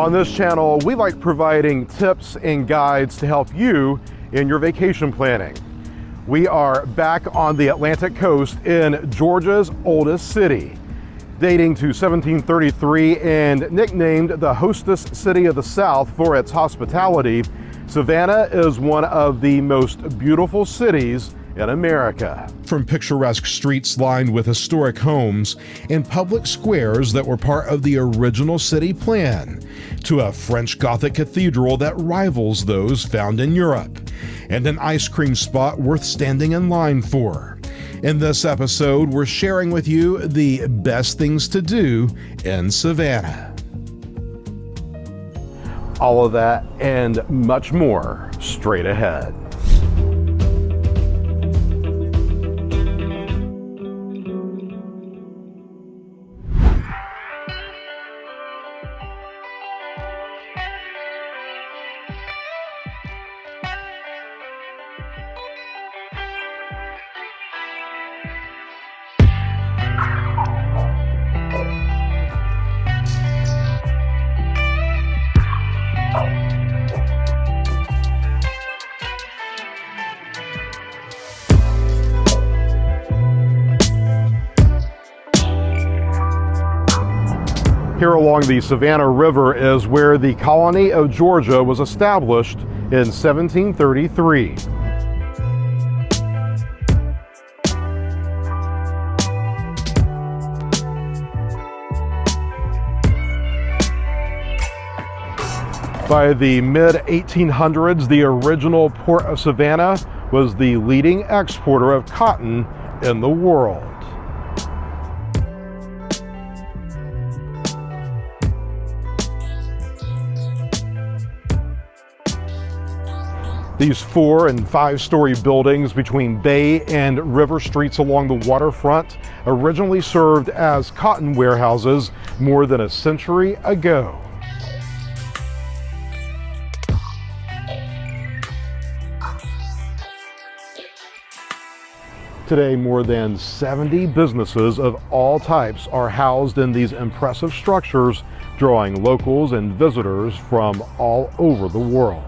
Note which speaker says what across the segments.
Speaker 1: On this channel, we like providing tips and guides to help you in your vacation planning. We are back on the Atlantic coast in Georgia's oldest city, dating to 1733 and nicknamed the Hostess City of the South for its hospitality. Savannah is one of the most beautiful cities in America. From picturesque streets lined with historic homes and public squares that were part of the original city plan, to a French Gothic cathedral that rivals those found in Europe, and an ice cream spot worth standing in line for. In this episode, we're sharing with you the best things to do in Savannah. All of that and much more straight ahead. Here along the Savannah River is where the colony of Georgia was established in 1733. By the mid-1800s, the original port of Savannah was the leading exporter of cotton in the world. These 4- and 5-story buildings between Bay and River streets along the waterfront originally served as cotton warehouses more than a century ago. Today, more than 70 businesses of all types are housed in these impressive structures, drawing locals and visitors from all over the world.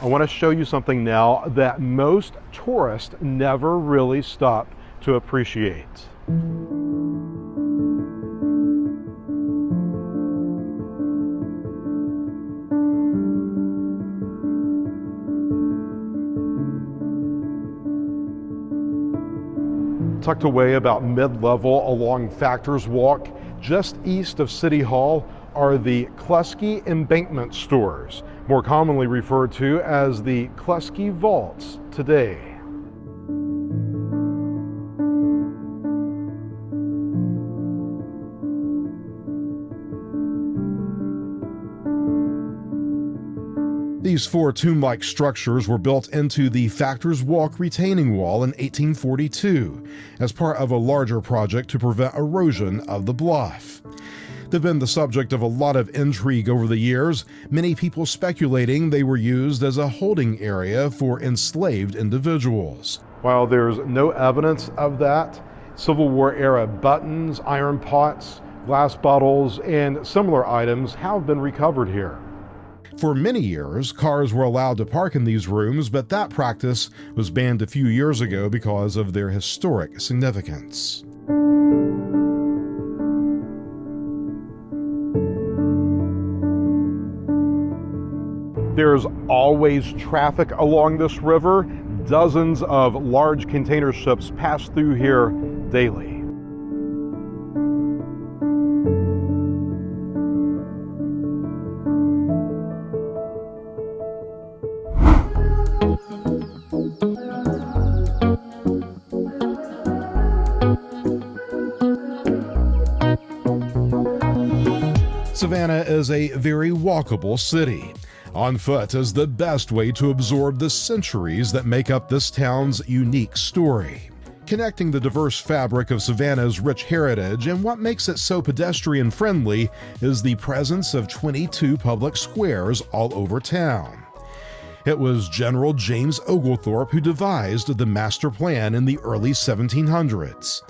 Speaker 1: I want to show you something now that most tourists never really stop to appreciate. Tucked away about mid-level along Factors Walk, just east of City Hall, are the Kluski Embankment Stores, more commonly referred to as the Kluski Vaults today. These 4 tomb-like structures were built into the Factors Walk retaining wall in 1842 as part of a larger project to prevent erosion of the bluff. They've been the subject of a lot of intrigue over the years, many people speculating they were used as a holding area for enslaved individuals. While there's no evidence of that, Civil War era buttons, iron pots, glass bottles, and similar items have been recovered here. For many years, cars were allowed to park in these rooms, but that practice was banned a few years ago because of their historic significance. There's always traffic along this river. Dozens of large container ships pass through here daily. Savannah is a very walkable city. On foot is the best way to absorb the centuries that make up this town's unique story. Connecting the diverse fabric of Savannah's rich heritage and what makes it so pedestrian-friendly is the presence of 22 public squares all over town. It was General James Oglethorpe who devised the master plan in the early 1700s.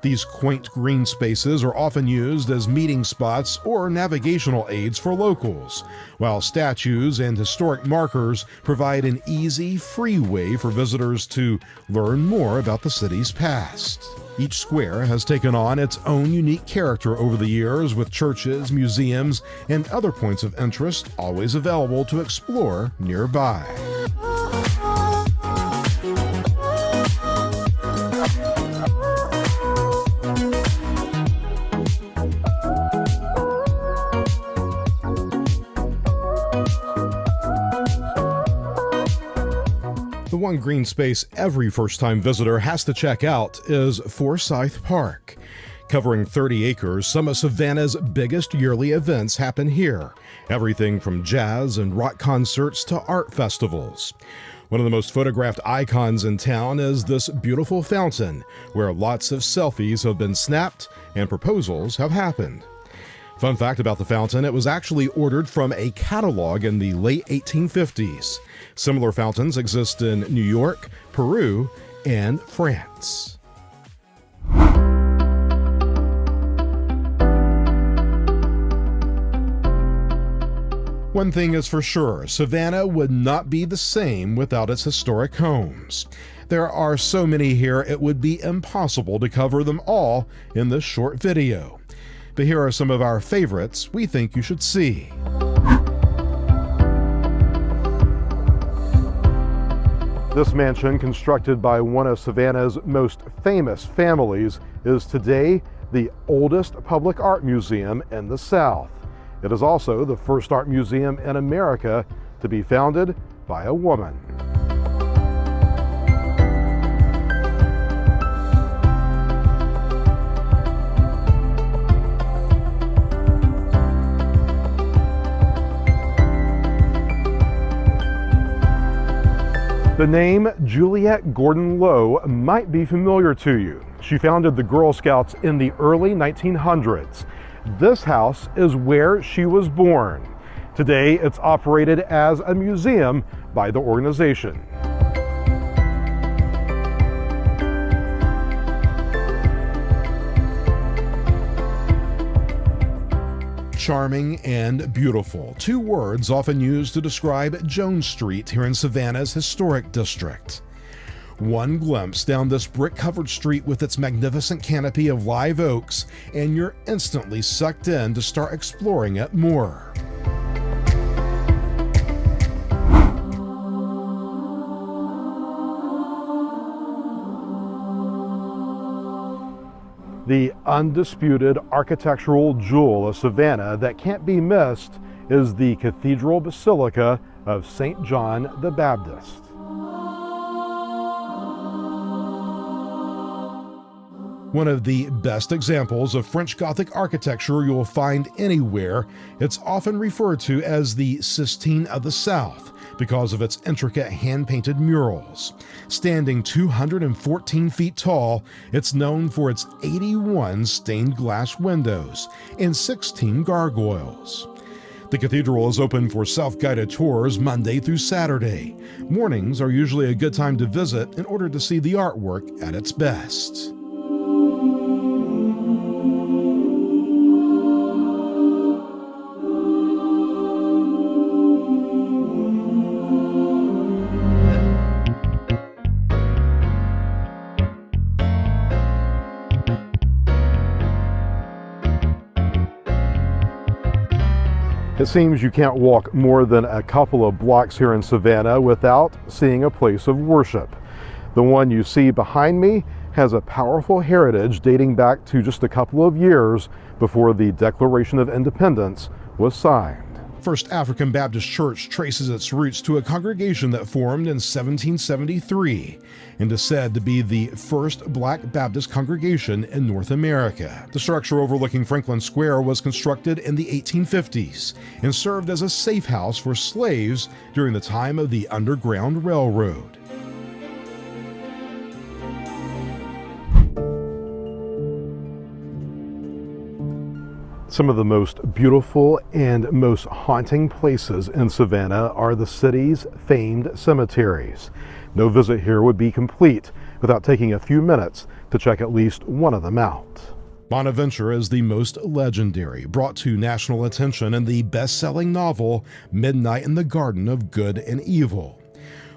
Speaker 1: These quaint green spaces are often used as meeting spots or navigational aids for locals, while statues and historic markers provide an easy, free way for visitors to learn more about the city's past. Each square has taken on its own unique character over the years, with churches, museums, and other points of interest always available to explore nearby. The one green space every first-time visitor has to check out is Forsyth Park. Covering 30 acres, some of Savannah's biggest yearly events happen here. Everything from jazz and rock concerts to art festivals. One of the most photographed icons in town is this beautiful fountain, where lots of selfies have been snapped and proposals have happened. Fun fact about the fountain, it was actually ordered from a catalog in the late 1850s. Similar fountains exist in New York, Peru, and France. One thing is for sure, Savannah would not be the same without its historic homes. There are so many here, it would be impossible to cover them all in this short video. But here are some of our favorites we think you should see. This mansion, constructed by one of Savannah's most famous families, is today the oldest public art museum in the South. It is also the first art museum in America to be founded by a woman. The name Juliette Gordon Low might be familiar to you. She founded the Girl Scouts in the early 1900s. This house is where she was born. Today, it's operated as a museum by the organization. Charming and beautiful, two words often used to describe Jones Street here in Savannah's historic district. One glimpse down this brick-covered street with its magnificent canopy of live oaks, and you're instantly sucked in to start exploring it more. The undisputed architectural jewel of Savannah that can't be missed is the Cathedral Basilica of St. John the Baptist. One of the best examples of French Gothic architecture you'll find anywhere, it's often referred to as the Sistine of the South because of its intricate hand-painted murals. Standing 214 feet tall, it's known for its 81 stained glass windows and 16 gargoyles. The cathedral is open for self-guided tours Monday through Saturday. Mornings are usually a good time to visit in order to see the artwork at its best. It seems you can't walk more than a couple of blocks here in Savannah without seeing a place of worship. The one you see behind me has a powerful heritage dating back to just a couple of years before the Declaration of Independence was signed. First African Baptist Church traces its roots to a congregation that formed in 1773 and is said to be the first Black Baptist congregation in North America. The structure overlooking Franklin Square was constructed in the 1850s and served as a safe house for slaves during the time of the Underground Railroad. Some of the most beautiful and most haunting places in Savannah are the city's famed cemeteries. No visit here would be complete without taking a few minutes to check at least one of them out. Bonaventure is the most legendary, brought to national attention in the best-selling novel Midnight in the Garden of Good and Evil.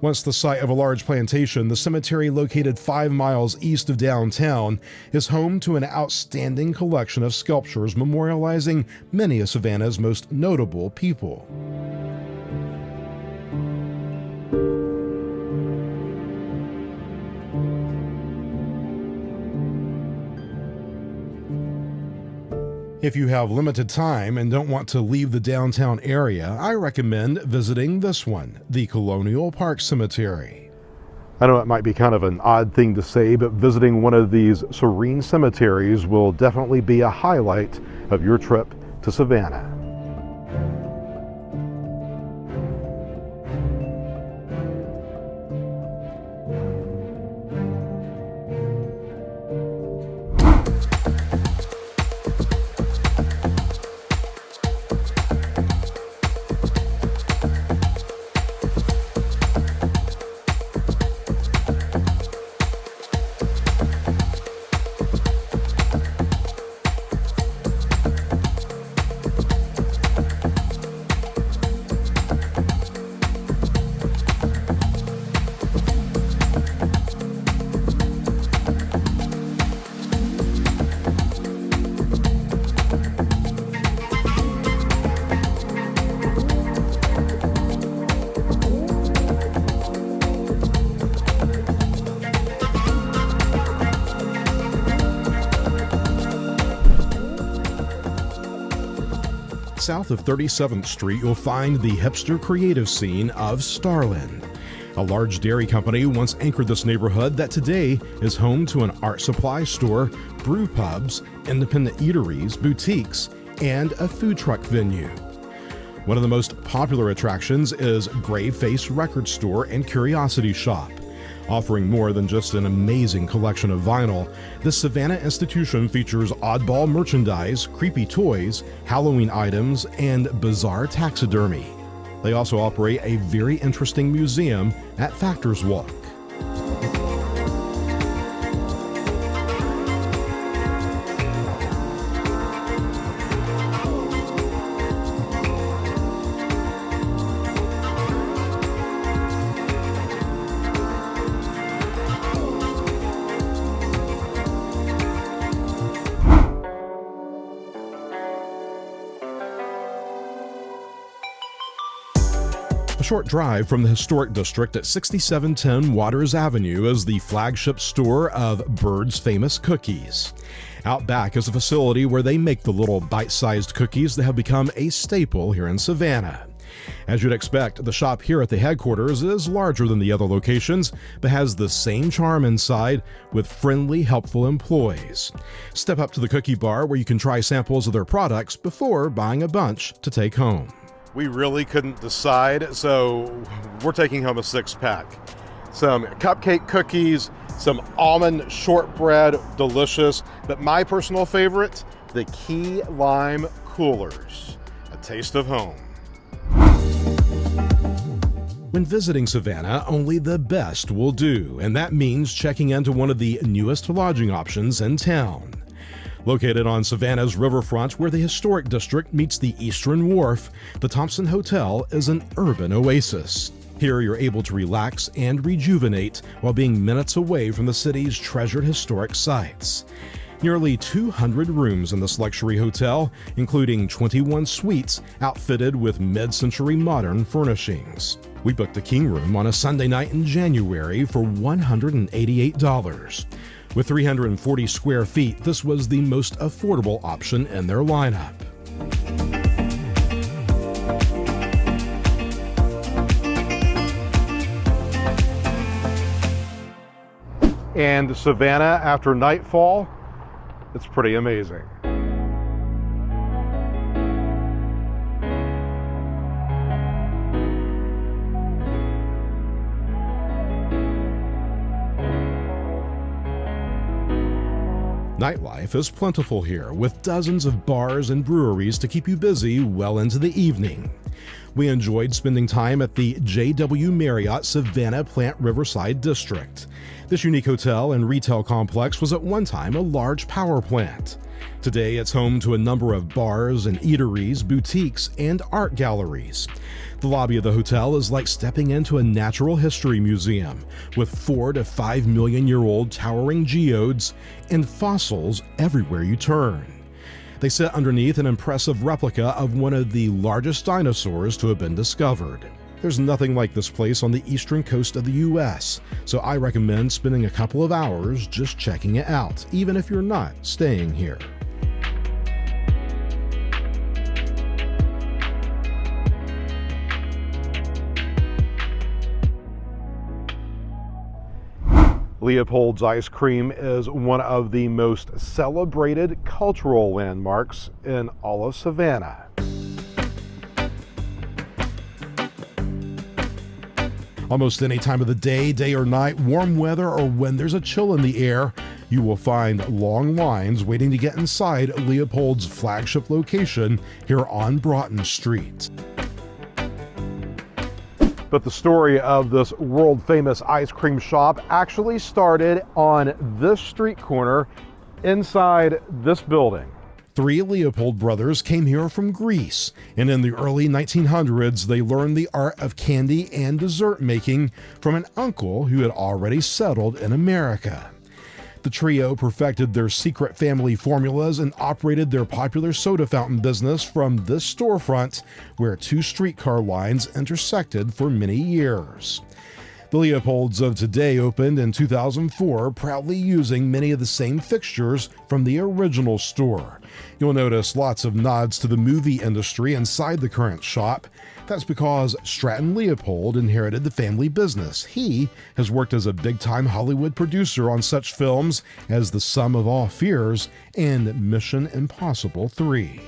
Speaker 1: Once the site of a large plantation, the cemetery located 5 miles east of downtown is home to an outstanding collection of sculptures memorializing many of Savannah's most notable people. If you have limited time and don't want to leave the downtown area, I recommend visiting this one, the Colonial Park Cemetery. I know it might be kind of an odd thing to say, but visiting one of these serene cemeteries will definitely be a highlight of your trip to Savannah. South of 37th Street, you'll find the hipster creative scene of Starland. A large dairy company once anchored this neighborhood that today is home to an art supply store, brew pubs, independent eateries, boutiques, and a food truck venue. One of the most popular attractions is Grave Face Record Store and Curiosity Shop. Offering more than just an amazing collection of vinyl, this Savannah institution features oddball merchandise, creepy toys, Halloween items, and bizarre taxidermy. They also operate a very interesting museum at Factors Walk. A short drive from the historic district at 6710 Waters Avenue is the flagship store of Byrd's famous cookies. Out back is a facility where they make the little bite-sized cookies that have become a staple here in Savannah. As you'd expect, the shop here at the headquarters is larger than the other locations, but has the same charm inside with friendly, helpful employees. Step up to the cookie bar where you can try samples of their products before buying a bunch to take home. We really couldn't decide, so we're taking home a 6-pack. Some cupcake cookies, some almond shortbread, delicious, but my personal favorite, the key lime coolers. A taste of home. When visiting Savannah, only the best will do, and that means checking into one of the newest lodging options in town. Located on Savannah's Riverfront, where the historic district meets the Eastern Wharf, the Thompson Hotel is an urban oasis. Here you're able to relax and rejuvenate while being minutes away from the city's treasured historic sites. Nearly 200 rooms in this luxury hotel, including 21 suites outfitted with mid-century modern furnishings. We booked a king room on a Sunday night in January for $188. With 340 square feet, this was the most affordable option in their lineup. And Savannah after nightfall, it's pretty amazing. Nightlife is plentiful here, with dozens of bars and breweries to keep you busy well into the evening. We enjoyed spending time at the JW Marriott Savannah Plant Riverside District. This unique hotel and retail complex was at one time a large power plant. Today, it's home to a number of bars and eateries, boutiques, and art galleries. The lobby of the hotel is like stepping into a natural history museum, with 4 to 5 million year old towering geodes and fossils everywhere you turn. They sit underneath an impressive replica of one of the largest dinosaurs to have been discovered. There's nothing like this place on the eastern coast of the US, so I recommend spending a couple of hours just checking it out, even if you're not staying here. Leopold's ice cream is one of the most celebrated cultural landmarks in all of Savannah. Almost any time of the day or night, warm weather or when there's a chill in the air, you will find long lines waiting to get inside Leopold's flagship location here on Broughton Street. But the story of this world-famous ice cream shop actually started on this street corner inside this building. 3 Leopold brothers came here from Greece, and in the early 1900s, they learned the art of candy and dessert making from an uncle who had already settled in America. The trio perfected their secret family formulas and operated their popular soda fountain business from this storefront where 2 streetcar lines intersected for many years. The Leopolds of today opened in 2004, proudly using many of the same fixtures from the original store. You'll notice lots of nods to the movie industry inside the current shop. That's because Stratton Leopold inherited the family business. He has worked as a big-time Hollywood producer on such films as The Sum of All Fears and Mission Impossible 3.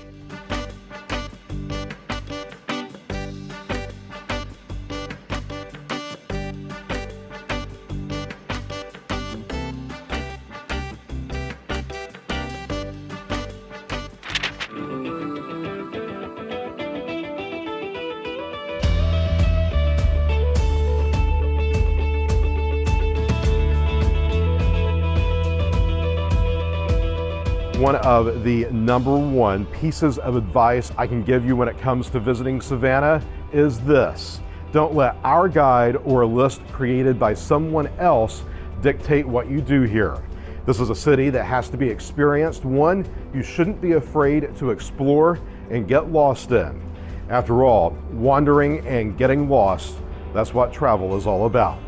Speaker 1: One of the #1 pieces of advice I can give you when it comes to visiting Savannah is this: don't let our guide or a list created by someone else dictate what you do here. This is a city that has to be experienced, one you shouldn't be afraid to explore and get lost in. After all, wandering and getting lost, that's what travel is all about.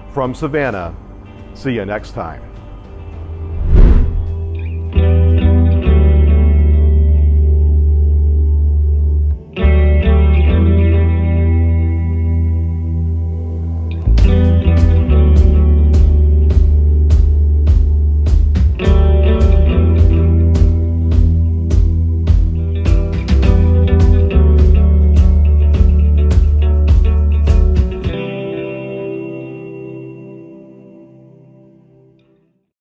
Speaker 1: From Savannah, see you next time.